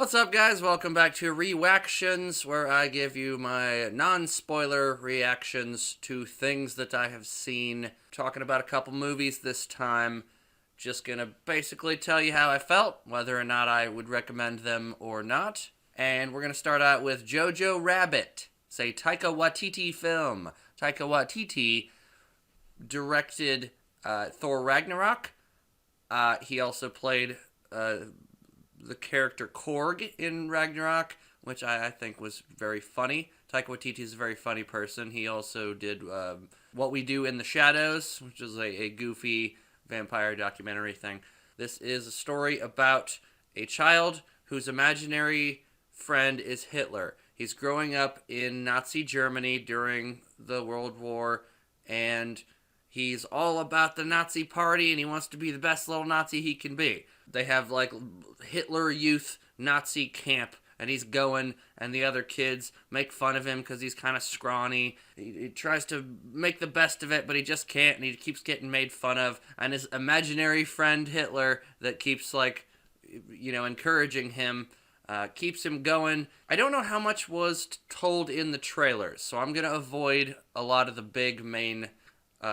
What's up, guys? Welcome back to Wacktions, where I give you my non-spoiler reactions to things that I have seen. Talking about a couple movies this time. Just gonna basically tell you how I felt, whether or not I would recommend them or not. And we're gonna start out with Jojo Rabbit. It's a Taika Waititi film. Taika Waititi directed Thor Ragnarok. He also played the character Korg in Ragnarok, which I think was very funny. Taika Waititi is a very funny person. He also did What We Do in the Shadows, which is a goofy vampire documentary thing. This is a story about a child whose imaginary friend is Hitler. He's growing up in Nazi Germany during the World War, and he's all about the Nazi party, and he wants to be the best little Nazi he can be. They have like Hitler Youth Nazi camp, and he's going, and the other kids make fun of him because he's kind of scrawny. He tries to make the best of it, but he just can't, and he keeps getting made fun of. And his imaginary friend Hitler that keeps encouraging him, keeps him going. I don't know how much was told in the trailers, so I'm gonna avoid a lot of the big main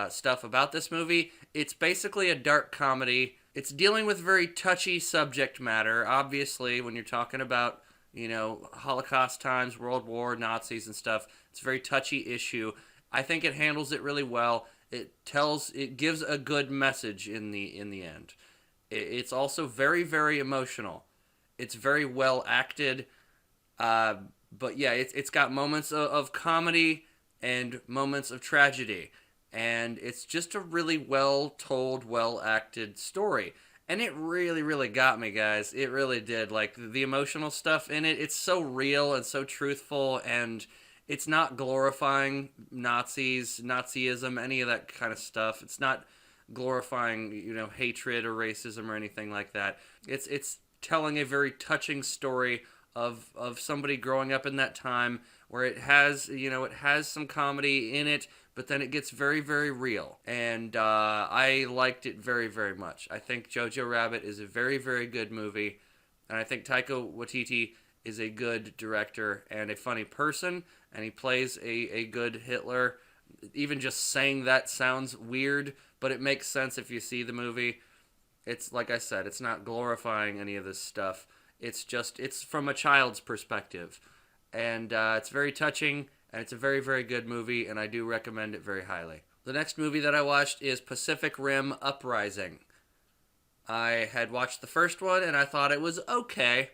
stuff about this movie. It's basically a dark comedy. It's dealing with very touchy subject matter. Obviously, when you're talking about, Holocaust times, World War, Nazis and stuff, it's a very touchy issue. I think it handles it really well. It gives a good message in the end. It's also very, very emotional. It's very well acted. But yeah, it's got moments of comedy and moments of tragedy. And it's just a really well-told, well-acted story. And it really, really got me, guys. It really did. Like, the emotional stuff in it, it's so real and so truthful, and it's not glorifying Nazis, Nazism, any of that kind of stuff. It's not glorifying, hatred or racism or anything like that. It's telling a very touching story of somebody growing up in that time where it has some comedy in it, but then it gets very, very real. And I liked it very, very much. I think Jojo Rabbit is a very, very good movie. And I think Taika Waititi is a good director and a funny person. And he plays a good Hitler. Even just saying that sounds weird, but it makes sense if you see the movie. It's, like I said, it's not glorifying any of this stuff. It's from a child's perspective. And it's very touching, and it's a very, very good movie, and I do recommend it very highly. The next movie that I watched is Pacific Rim Uprising. I had watched the first one, and I thought it was okay.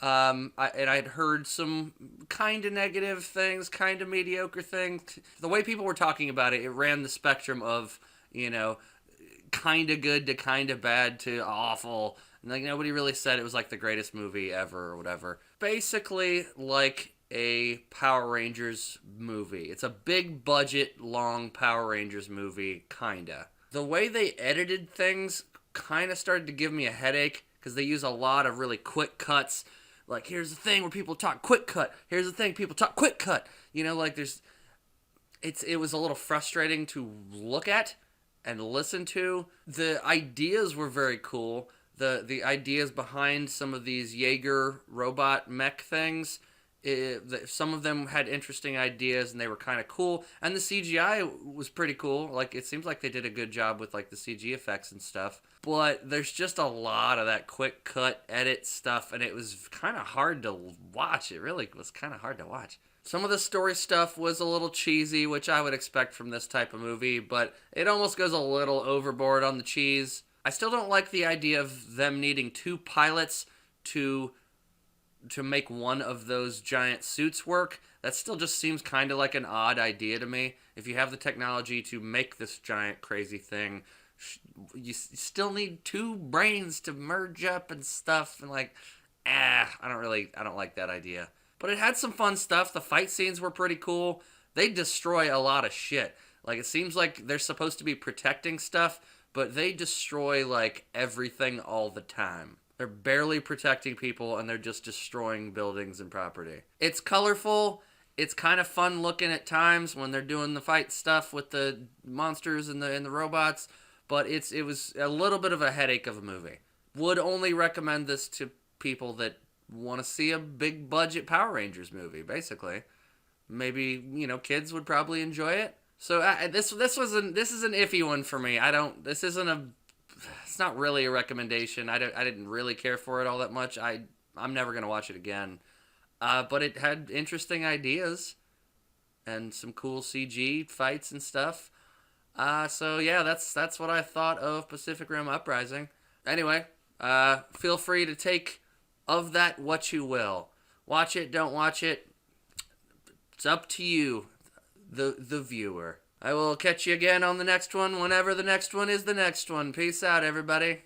I'd heard some kind of negative things, kind of mediocre things. The way people were talking about it, it ran the spectrum of, kind of good to kind of bad to awful. Like, nobody really said it was like the greatest movie ever or whatever. Basically, like a Power Rangers movie. It's a big budget, long Power Rangers movie, kinda. The way they edited things kinda started to give me a headache, because they use a lot of really quick cuts. Like, here's the thing where people talk quick cut. Here's the thing, people talk quick cut. It was a little frustrating to look at and listen to. The ideas were very cool. The ideas behind some of these Jaeger robot mech things, some of them had interesting ideas and they were kind of cool. And the CGI was pretty cool. Like, it seems like they did a good job with like the CG effects and stuff. But there's just a lot of that quick cut edit stuff, and it was kind of hard to watch. It really was kind of hard to watch. Some of the story stuff was a little cheesy, which I would expect from this type of movie, but it almost goes a little overboard on the cheese. I still don't like the idea of them needing two pilots to make one of those giant suits work. That still just seems kind of like an odd idea to me. If you have the technology to make this giant crazy thing, you still need two brains to merge up and stuff, and I don't like that idea. But it had some fun stuff. The fight scenes were pretty cool. They destroy a lot of shit. Like, it seems like they're supposed to be protecting stuff, but they destroy, like, everything all the time. They're barely protecting people, and they're just destroying buildings and property. It's colorful. It's kind of fun looking at times when they're doing the fight stuff with the monsters and the robots, but it was a little bit of a headache of a movie. Would only recommend this to people that want to see a big budget Power Rangers movie, basically. Maybe, kids would probably enjoy it. So this is an iffy one for me. It's not really a recommendation. I didn't really care for it all that much. I'm never going to watch it again. But it had interesting ideas and some cool CG fights and stuff. So yeah, that's what I thought of Pacific Rim Uprising. Anyway, feel free to take of that what you will. Watch it, don't watch it. It's up to you, the viewer. I will catch you again on the next one, whenever the next one is the next one. Peace out, everybody.